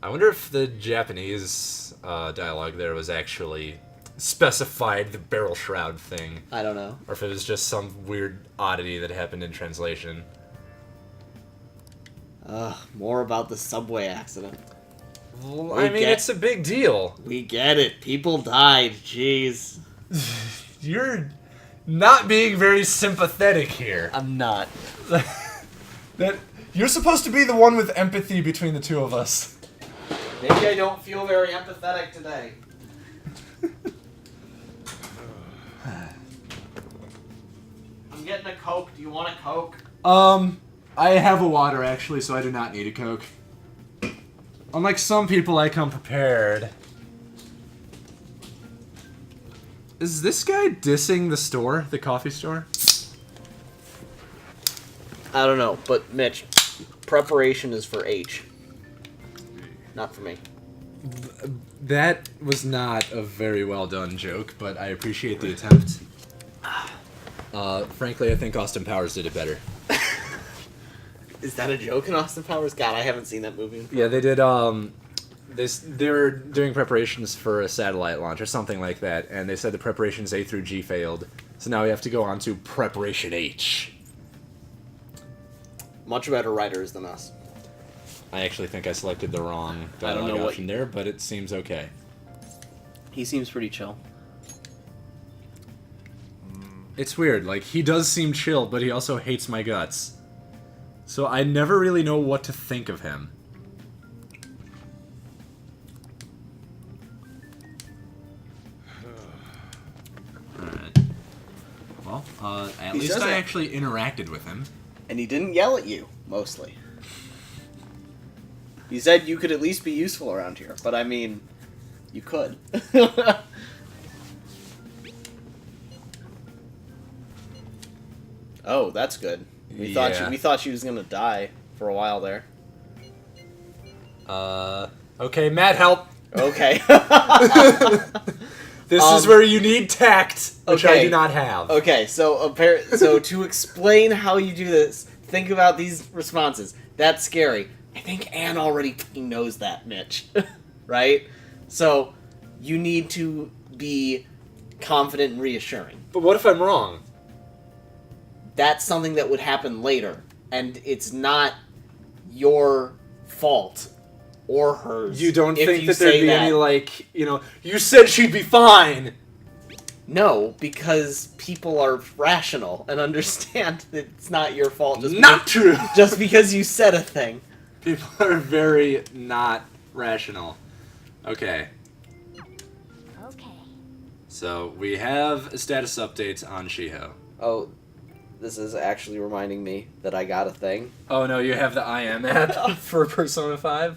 I wonder if the Japanese dialogue there was actually specified the barrel shroud thing. I don't know. Or if it was just some weird oddity that happened in translation. More about the subway accident. Well, I mean, it's a big deal. We get it. People died. Jeez. You're not being very sympathetic here. I'm not. That you're supposed to be the one with empathy between the two of us. Maybe I don't feel very empathetic today. I'm getting a Coke. Do you want a Coke? I have a water, actually, so I do not need a Coke. Unlike some people, I come prepared. Is this guy dissing the store, the coffee store? I don't know, but Mitch, preparation is for H. Not for me. That was not a very well done joke, but I appreciate the attempt. Frankly, I think Austin Powers did it better. Is that a joke in Austin Powers? God, I haven't seen that movie. Yeah, they did, they were doing preparations for a satellite launch or something like that, and they said the preparations A through G failed, so now we have to go on to preparation H. Much better writers than us. I actually think I selected the wrong I don't dialogue know option there, but it seems okay. He seems pretty chill. It's weird, like, he does seem chill, but he also hates my guts. So I never really know what to think of him. Alright. Well, at least I actually interacted with him. And he didn't yell at you, mostly. He said you could at least be useful around here, but I mean, you could. Oh, that's good. We thought she was gonna die for a while there. Okay, Matt, help! Okay. This is where you need tact, which I do not have. Okay, so so to explain how you do this, think about these responses. That's scary. I think Anne already knows that, Mitch. Right? So you need to be confident and reassuring. But what if I'm wrong? That's something that would happen later, and it's not your fault or hers. You don't think that say there'd be any, like, you know, you said she'd be fine! No, because people are rational and understand that it's not your fault. Not true! Just because you said a thing. People are very not rational. Okay. Okay. So, we have a status update on Shiho. Oh, this is actually reminding me that I got a thing. Oh no, you have the IM app for Persona 5?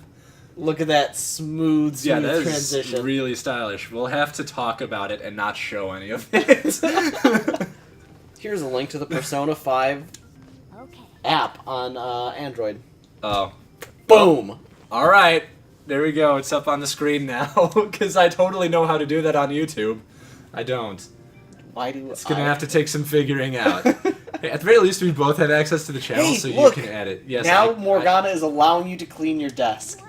Look at that smooth that is transition. Really stylish. We'll have to talk about it and not show any of it. Here's a link to the Persona 5 app on Android. Oh. Boom! Alright. There we go. It's up on the screen now. Because I totally know how to do that on YouTube. I don't. Why do It's gonna have to take some figuring out. Hey, at the very least, we both have access to the channel, Hey, so look! you can add it. Yes. Now Morgana is allowing you to clean your desk.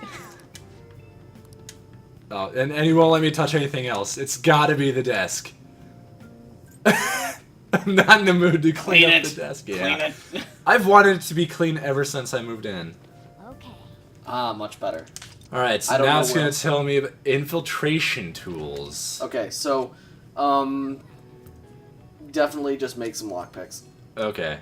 Oh, and he won't let me touch anything else. It's gotta be the desk. I'm not in the mood to clean up the desk. Yeah. Clean it. I've wanted it to be clean ever since I moved in. Okay. Ah, much better. Alright, so now it's gonna tell me about infiltration tools. Okay, so, definitely just make some lockpicks. Okay.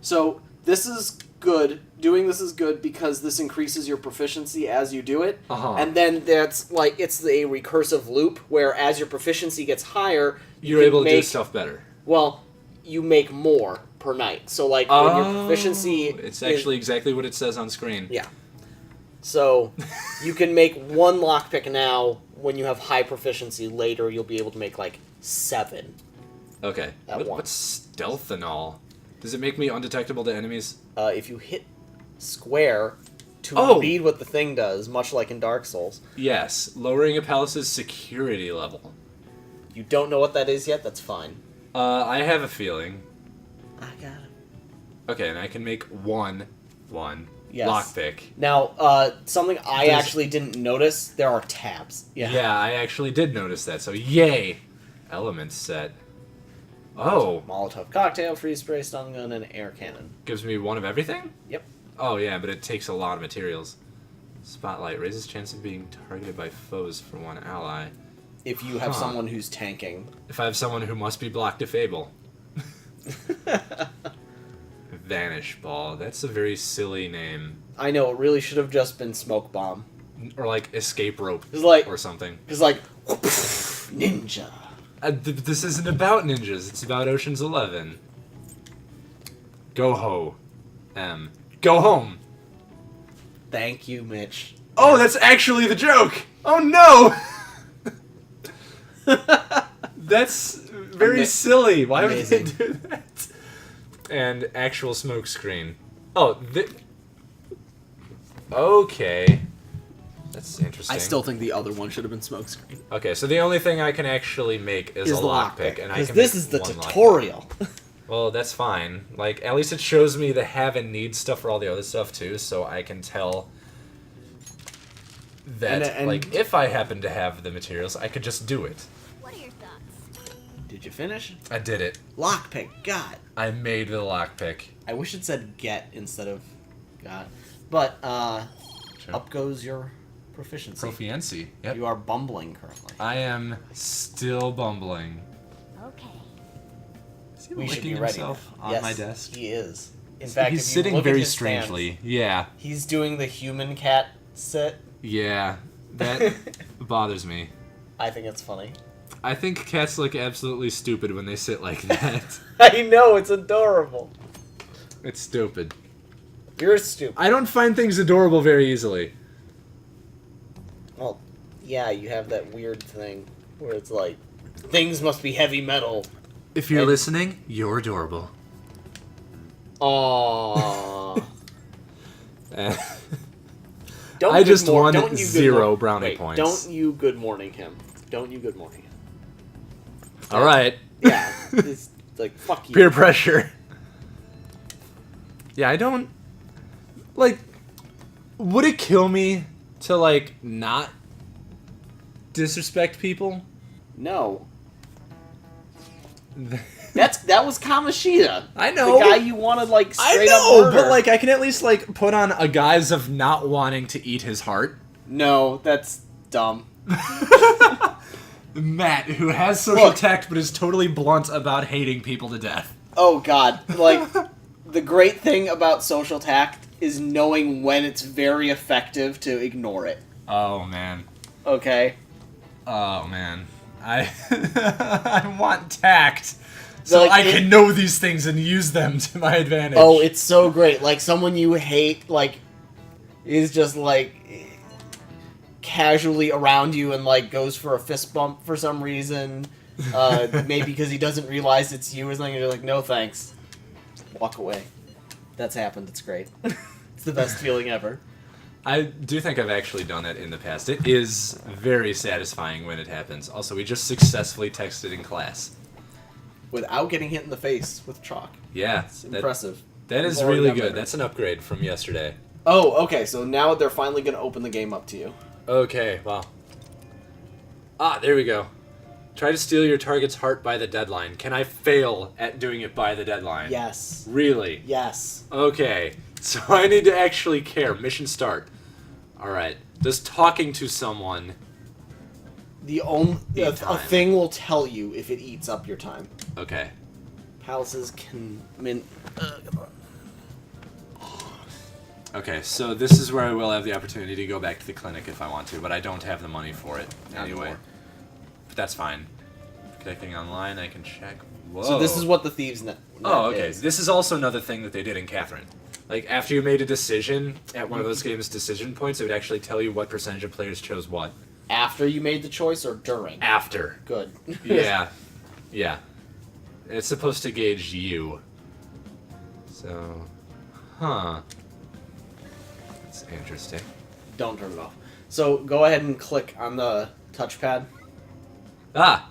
So, this is good. Doing this is good because this increases your proficiency as you do it. And then that's, like, it's a recursive loop where as your proficiency gets higher... You're able to do stuff better. Well, you make more per night. So, like, when your proficiency... It's actually exactly what it says on screen. Yeah. So, you can make one lockpick now. When you have high proficiency later, you'll be able to make, like, 7. Okay. What's stealth and all? Does it make me undetectable to enemies? If you hit square to read what the thing does, much like in Dark Souls. Yes. Lowering a palace's security level. You don't know what that is yet? That's fine. I have a feeling. I got it. Okay, and I can make one, Yes. Lockpick. Now, something I There's- actually didn't notice, there are tabs. Yeah, I actually did notice that. So yay, element set. Oh, Molotov cocktail, freeze spray, stun gun, and air cannon. gives me one of everything. Yep. Oh yeah, but it takes a lot of materials. Spotlight raises chance of being targeted by foes for one ally. If you have Huh. someone who's tanking. If I have someone who must be block disable. Vanish ball. That's a very silly name. I know, it really should have just been smoke bomb. Or like escape rope It's like, or something. it's like, ninja. This isn't about ninjas. It's about Ocean's 11. Go ho, Go home. Thank you, Mitch. Oh, that's actually the joke. Oh no. That's very silly. Why would they Amazing. do that? And actual smoke screen. Oh, okay. That's interesting. I still think the other one should have been smoke screen. Okay, so the only thing I can actually make is a the lockpick, and I Because can this make is the one lockpick. tutorial. Well, that's fine. Like, at least it shows me the have and need stuff for all the other stuff, too, so I can tell that, And- like, if I happen to have the materials, I could just do it. What are your thoughts? Did you finish? I did it. Lockpick, God. I made the lockpick. I wish it said get instead of God. But, Sure. up goes your proficiency. Proficiency. Yep. You are bumbling currently. I am still bumbling. Okay. Is he We should licking be ready. himself now. on Yes, my desk? He is. In fact, He's if you sitting look at very his stance, strangely. Yeah. he's doing the human cat sit. Yeah. That bothers me. I think it's funny. I think cats look absolutely stupid when they sit like that. I know, it's adorable. It's stupid. You're stupid. I don't find things adorable very easily. Well, yeah, you have that weird thing where it's like, things must be heavy metal. If you're And- listening, you're adorable. Aww. Eh. Don't I good just mor- won don't you good 0 mor- brownie wait, points. Don't you good morning him. Don't you good morning him. All right. Yeah, it's like, fuck you. Peer pressure. Yeah, I don't... Like, would it kill me to, like, not disrespect people? No. That was Kamoshida. I know. The guy you wanted, like, I straight know, up murder. but, like, I can at least, like, put on a guise of not wanting to eat his heart. No, that's dumb. Matt, who has social Look. tact but is totally blunt about hating people to death. Oh, God. Like, the great thing about social tact is knowing when it's very effective to ignore it. Oh, man. Okay? Oh, man. I I want tact, so Like, I can know these things and use them to my advantage. Oh, it's so great. Like, someone you hate, like, is just, like, casually around you and, like, goes for a fist bump for some reason. Maybe because he doesn't realize it's you or something, and you're like, no thanks. Walk away. That's happened. It's great. It's the best feeling ever. I do think I've actually done that in the past. It is very satisfying when it happens. Also, we just successfully texted in class. Without getting hit in the face with chalk. Yeah, It's impressive. that is We've already really done good. better. That's an upgrade from yesterday. Oh, okay, so now they're finally going to open the game up to you. Okay, well. Ah, there we go. Try to steal your target's heart by the deadline. Can I fail at doing it by the deadline? Yes. Really? Yes. Okay, so I need to actually care. Mission start. Alright, does talking to someone... The only a time. thing will tell you if it eats up your time. Okay. Palaces can Okay, so this is where I will have the opportunity to go back to the clinic if I want to, but I don't have the money for it Not anyway. anymore. But that's fine. Connecting online, I can check. Whoa. So this is what the thieves net. Oh, okay. is. This is also another thing that they did in Catherine. Like, after you made a decision at one of those games' decision points, it would actually tell you what percentage of players chose what. After you made the choice or during? After. Good. Yeah. Yeah. It's supposed to gauge you. So... Huh. That's interesting. Don't turn it off. So go ahead and click on the touchpad. Ah!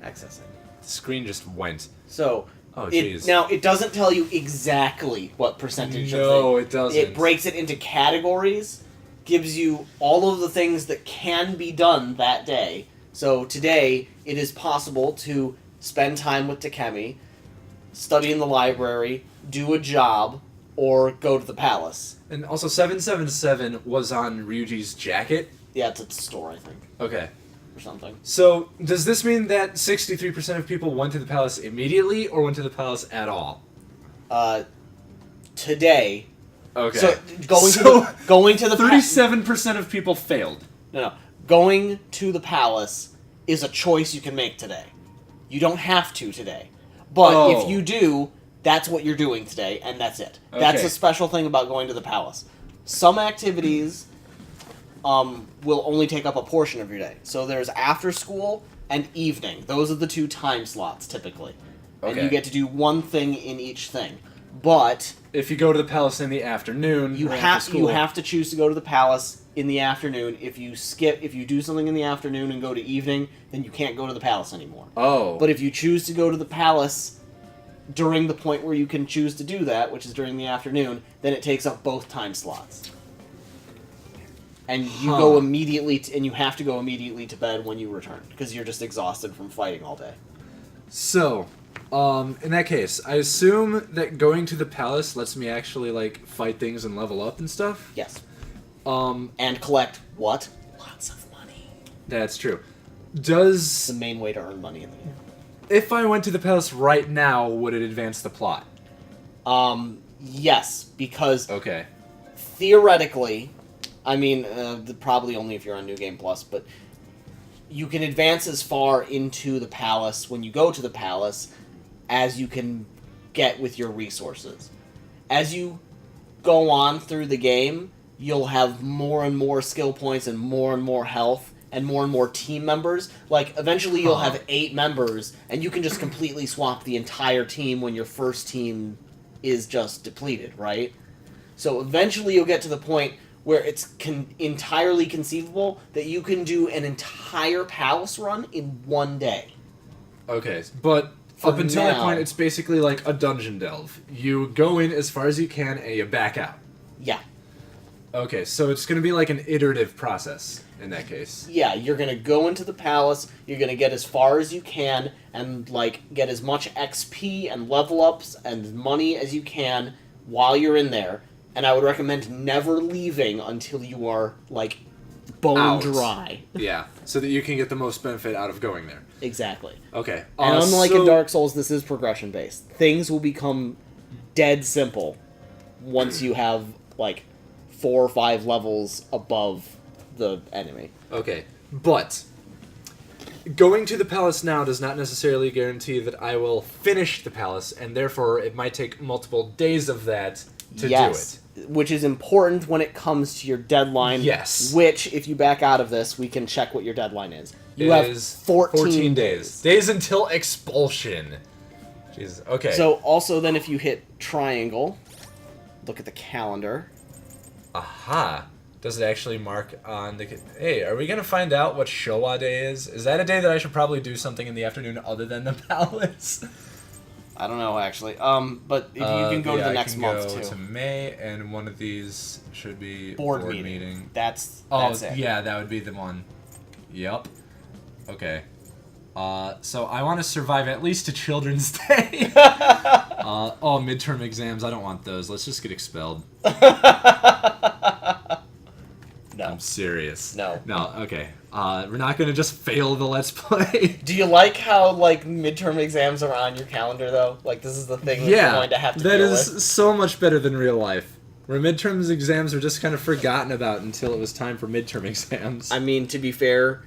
Access it. The screen just went. So Oh, jeez. Now, it doesn't tell you exactly what percentage of No, things. it doesn't. It breaks it into categories, gives you all of the things that can be done that day. So today, it is possible to spend time with Takemi, study in the library, do a job, or go to the palace. And also, 777 was on Ryuji's jacket. Yeah, it's at the store, I think, Okay. or something. So, does this mean that 63% of people went to the palace immediately, or went to the palace at all? Today. Okay. So So, going to the 37% of people failed. No. Going to the palace is a choice you can make today. You don't have to today. But if you do, that's what you're doing today, and that's it. That's Okay. a special thing about going to the palace. Some activities will only take up a portion of your day. So there's after school and evening. Those are the two time slots, typically. And Okay. you get to do one thing in each thing. But If you go to the palace in the afternoon, you or after have school, you have to choose to go to the palace in the afternoon. If you do something in the afternoon and go to evening, then you can't go to the palace anymore. Oh. But if you choose to go to the palace during the point where you can choose to do that, which is during the afternoon, then it takes up both time slots. And you go immediately, and you have to go immediately to bed when you return because you're just exhausted from fighting all day. So, in that case, I assume that going to the palace lets me actually, like, fight things and level up and stuff? Yes. Um, And collect what? Lots of money. that's true. It's Does... the main way to earn money in the game. If I went to the palace right now, would it advance the plot? Yes, because Okay. theoretically, I mean, probably only if you're on New Game Plus, but you can advance as far into the palace when you go to the palace as you can get with your resources. As you go on through the game, you'll have more and more skill points and more health and more team members. Like, eventually you'll have 8 members, and you can just completely swap the entire team when your first team is just depleted, right? So eventually you'll get to the point where it's entirely conceivable that you can do an entire palace run in one day. Okay, but For up until that now- point, it's basically like a dungeon delve. You go in as far as you can, and you back out. Yeah. Okay, so it's going to be like an iterative process in that case. Yeah, you're gonna go into the palace, you're gonna get as far as you can, and, like, get as much XP and level ups and money as you can while you're in there. And I would recommend never leaving until you are, like, bone Out. dry. Yeah, so that you can get the most benefit out of going there. Exactly. Okay. And unlike so- in Dark Souls, this is progression-based. Things will become dead simple once you have, like, 4 or 5 levels above the enemy. Okay, but going to the palace now does not necessarily guarantee that I will finish the palace, and therefore it might take multiple days of that to do it. Which is important when it comes to your deadline. Yes. Which, if you back out of this, we can check what your deadline is. You It have is 14 days. Days until expulsion. Jesus. Okay. So, also then if you hit triangle, look at the calendar. Aha. Does it actually mark on the... Hey, are we going to find out what Showa Day is? Is that a day that I should probably do something in the afternoon other than the palace? I don't know, actually. But if you can go to the next month, I can go too. to May, and one of these should be Board meeting. That's it. yeah, that would be the one. Yep. Okay. So I want to survive at least to Children's Day. Midterm exams. I don't want those. Let's just get expelled. No. I'm serious. No. No, okay. We're not going to just fail the Let's Play. Do you like how, like, midterm exams are on your calendar, though? Like, this is the thing that you're going to have to that deal is with. so much better than real life. Where midterms exams are just kind of forgotten about until it was time for midterm exams. I mean, to be fair,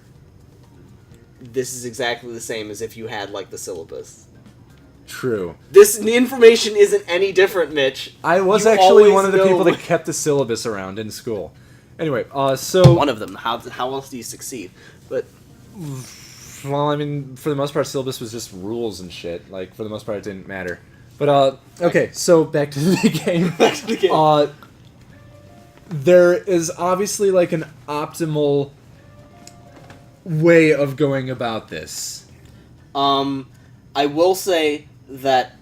this is exactly the same as if you had, like, the syllabus. True. The information isn't any different, Mitch. I was You actually always one of the know- people that kept the syllabus around in school. Anyway, so... One of them. How else do you succeed? But Well, I mean, for the most part, syllabus was just rules and shit. Like, for the most part, it didn't matter. But, okay, so back to the game. back to the game. There is obviously, like, an optimal way of going about this. I will say that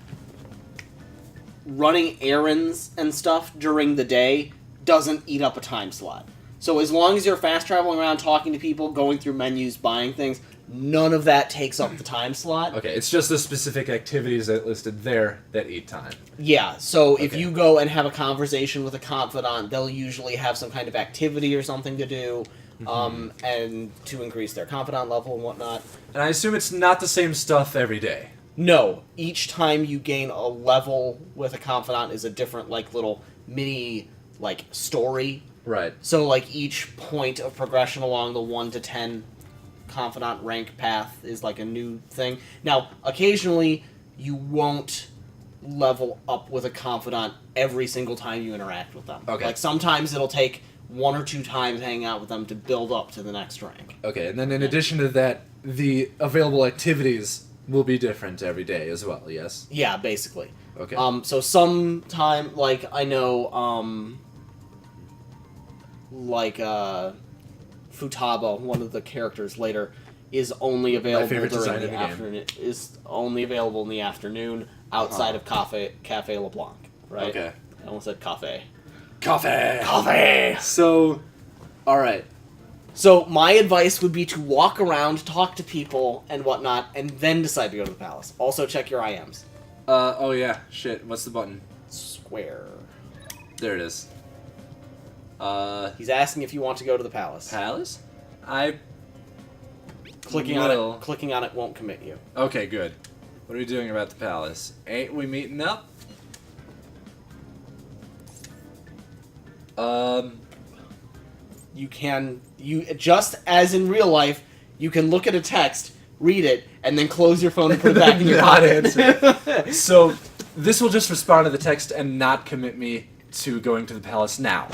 running errands and stuff during the day doesn't eat up a time slot. So as long as you're fast traveling around, talking to people, going through menus, buying things, none of that takes up the time slot. Okay, it's just the specific activities that listed there that eat time. Yeah, so if Okay. you go and have a conversation with a confidant, they'll usually have some kind of activity or something to do, and to increase their confidant level and whatnot. And I assume it's not the same stuff every day. No, each time you gain a level with a confidant is a different, like, little mini, like, story. Right. So, like, each point of progression along the 1 to 10 confidant rank path is, like, a new thing. Now, occasionally, you won't level up with a confidant every single time you interact with them. Okay. Like, sometimes it'll take 1 or 2 times hanging out with them to build up to the next rank. Okay, and then in addition to that, the available activities will be different every day as well, yes? Yeah, basically. Okay. So sometime, like, I know, Futaba, one of the characters later, is only available favorite during design the in the game. afternoon. Is only available in the afternoon outside of Cafe LeBlanc, right? Okay. I almost said cafe. Coffee! Coffee! So, alright. So my advice would be to walk around, talk to people and whatnot, and then decide to go to the palace. Also check your IMs. Oh yeah, shit, what's the button? Square. There it is. He's asking if you want to go to the palace. Palace? I... Clicking will. on it won't commit you. Okay, good. What are we doing about the palace? Ain't we meeting up? You just as in real life, you can look at a text, read it, and then close your phone and put it back in your Not pocket. So, this will just respond to the text and not commit me to going to the palace now.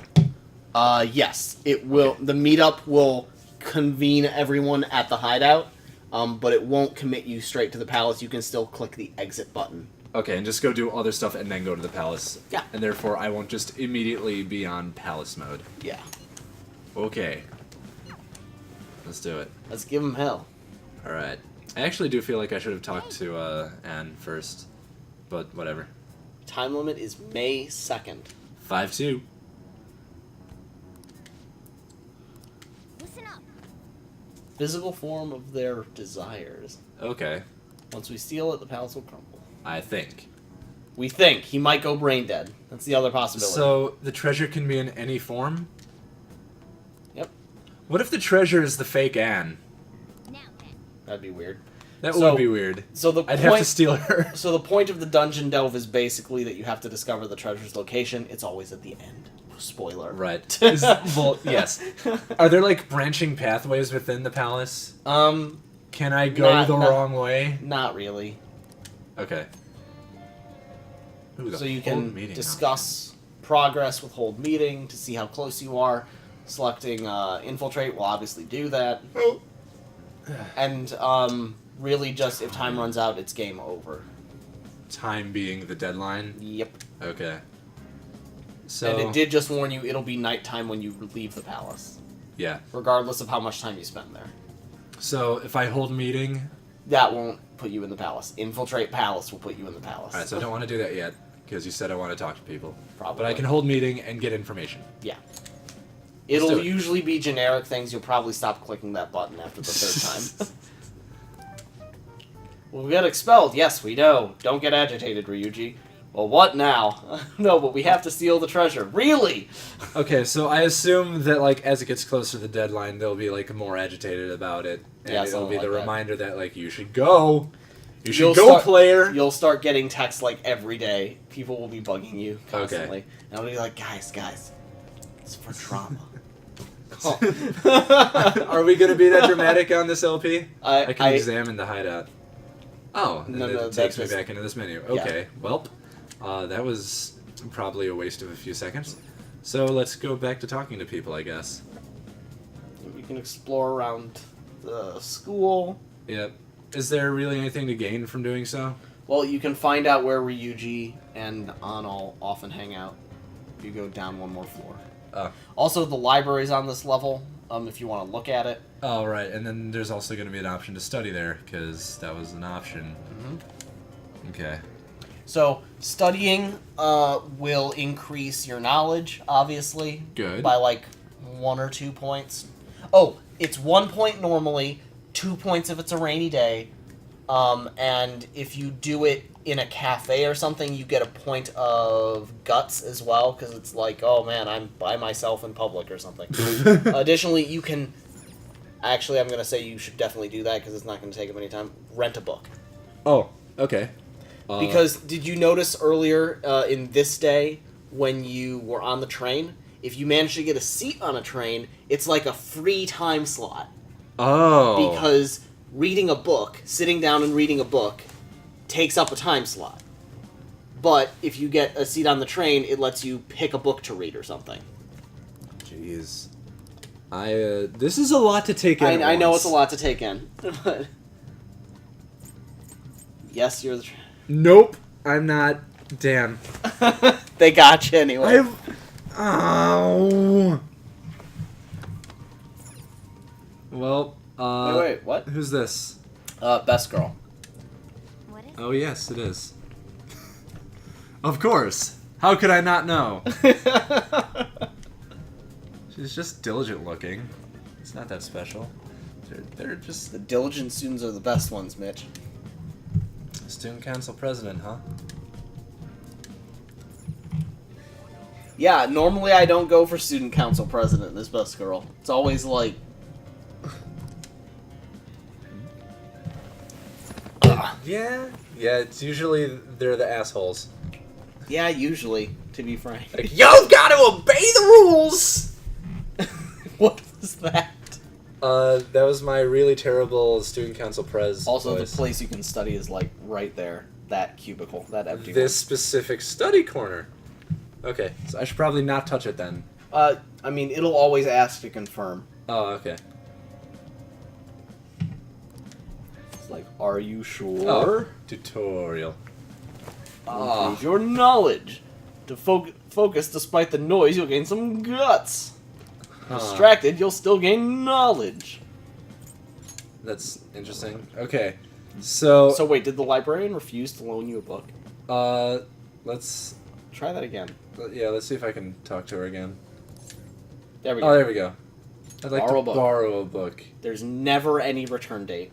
Yes, it will. The meetup will convene everyone at the hideout, but it won't commit you straight to the palace. You can still click the exit button. Okay, and just go do other stuff and then go to the palace. Yeah. And therefore, I won't just immediately be on palace mode. Yeah. Okay. Let's do it. Let's give him hell. Alright. I actually do feel like I should have talked to Anne first. But whatever. Time limit is May 2nd. 5-2. Listen up. Physical form of their desires. Okay. Once we steal it, the palace will crumble. I think. We think. He might go brain dead. That's the other possibility. So, the treasure can be in any form? Yep. What if the treasure is the fake Anne? Now then. That'd be weird. That So- would be weird. So the I'd point, have to steal her. So the point of the dungeon delve is basically that you have to discover the treasure's location. It's always at the end. Spoiler. Right. Well, yes. Are there, like, branching pathways within the palace? Can I go Not- the not- wrong way? Not really. Okay. Ooh, the So you hold can meeting discuss progress with hold meeting to see how close you are. Selecting infiltrate will obviously do that. And really just if time runs out, it's game over. option. Time being the deadline? Yep. Okay. So, And it did just warn you it'll be nighttime when you leave the palace. yeah. Regardless of how much time you spend there. So, if I hold meeting... That won't put you in the palace. Infiltrate palace will put you in the palace. Alright, so I don't want to do that yet, because you said I want to talk to people. Probably. But I can hold meeting and get information. Yeah. do It'll it. usually be generic things. You'll probably stop clicking that button after the third time. We'll get expelled. Yes, we know. Don't get agitated, Ryuji. Well, what now? No, but we have to steal the treasure. Really? Okay, so I assume that, like, as it gets closer to the deadline, they'll be, like, more agitated about it. And Yeah, it'll something be like the that. reminder that, like, you should go. You should You'll go, start- player. You'll start getting texts, like, every day. People will be bugging you constantly. And I'll be like, guys, it's for drama. Are we going to be that dramatic on this LP? I can I- examine the hideout. Oh, and No, then no, it takes me that's just- back into this menu. Yeah. Okay, well, that was probably a waste of a few seconds. So let's go back to talking to people, I guess. You can explore around the school. Yep. Is there really anything to gain from doing so? Well, you can find out where Ryuji and Anal often hang out if you go down one more floor. Oh. Also, the library's on this level, if you want to look at it. Oh, right, and then there's also going to be an option to study there, because that was an option. Mm-hmm. Okay. So studying will increase your knowledge, obviously. Good. By like 1 or 2 points. Oh, it's 1 point normally, 2 points if it's a rainy day. And if you do it in a cafe or something, you get a point of guts as well, because it's like, oh man, I'm by myself in public or something. Additionally, you can... Actually, I'm going to say you should definitely do that, because it's not going to take up any time. Rent a book. Oh, okay. Because did you notice earlier in this day, when you were on the train, if you managed to get a seat on a train, it's like a free time slot. Oh. Because reading a book, sitting down and reading a book, takes up a time slot. But if you get a seat on the train, it lets you pick a book to read or something. Jeez. This is a lot to take in. I know it's a lot to take in. But yes, you're the... Nope. I'm not. Damn. They got you anyway. Oh. Well, Wait, what? Who's this? Best girl. What is Oh, yes, it is. Of course. How could I not know? She's just diligent looking. It's not that special. They're just... The diligent students are the best ones, Mitch. Student council president, huh? Yeah, normally I don't go for student council president in this best girl. It's always like... Yeah, it's usually they're the assholes. Yeah, usually, to be frank. Like, you've got to obey the rules! What was that? That was my really terrible student council pres Also, voice. the place you can study is like right there. That cubicle, that empty This specific study corner. Okay, so I should probably not touch it then. one. I mean, it'll always ask to confirm. Oh, okay. It's like, are you sure? Oh, tutorial. Improve your knowledge. To focus despite the noise, you'll gain some guts. Distracted, you'll still gain knowledge. That's interesting. Okay, so... So wait, did the librarian refuse to loan you a book? let's... Try that again. Yeah, let's see if I can talk to her again. There we go. Oh, there we go. I'd like Borrow a to book. borrow a book. There's never any return date.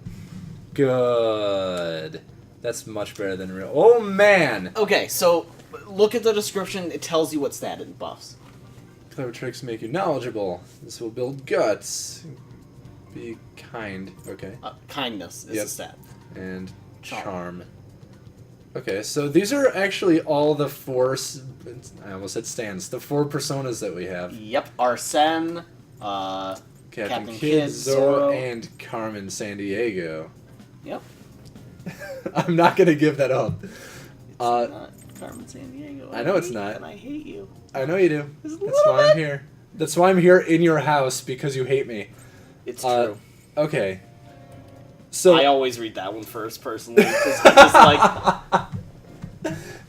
Good. That's much better than real... Oh, man! Okay, so look at the description. It tells you what stat it buffs. Clever tricks make you knowledgeable. This will build guts. Be kind. Okay. Kindness is Yep. a stat. And Charm. charm. Okay, so these are actually all the four... I almost said stands. The 4 personas that we have. Yep. Arsene, Captain Kid, Kidd, Zoro, Zoro. and Carmen Sandiego. Yep. I'm not going to give that up. It's not Carmen Sandiego. I know it's not. And I hate you. I know you do. Just a That's little why I'm bit. here. That's why I'm here in your house, because you hate me. It's true. Okay. So I always read that one first, personally. Because it's like...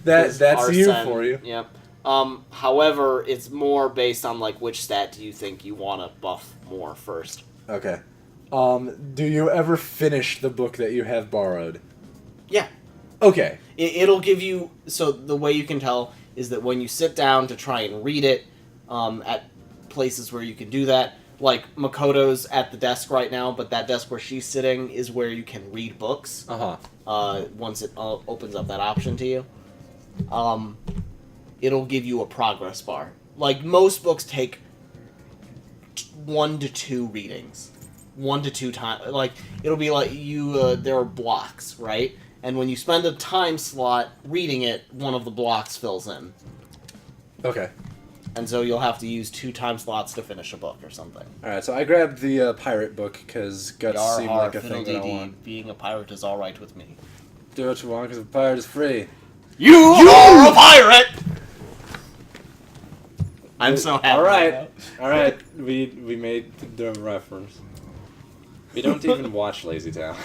that's you Arsene, for you. Yep. However, it's more based on like which stat do you think you want to buff more first. Okay. Do you ever finish the book that you have borrowed? Yeah. Okay. It'll give you... So the way you can tell is that when you sit down to try and read it at places where you can do that, like Makoto's at the desk right now, but that desk where she's sitting is where you can read books. Once it opens up that option to you. It'll give you a progress bar. Like, most books take 1 to 2 readings. 1 to 2 times. Like, it'll be like there are blocks, right? And when you spend a time slot reading it, one of the blocks fills in. Okay. And so you'll have to use 2 time slots to finish a book or something. Alright, so I grabbed the pirate book, because guts Yar seem har, like a thing that I fiddle-dee-dee, want. being a pirate is alright with me. Do what you want, because a pirate is free. You are a pirate! I'm so happy. Alright. Alright, we made the reference. We don't even watch Lazy Town.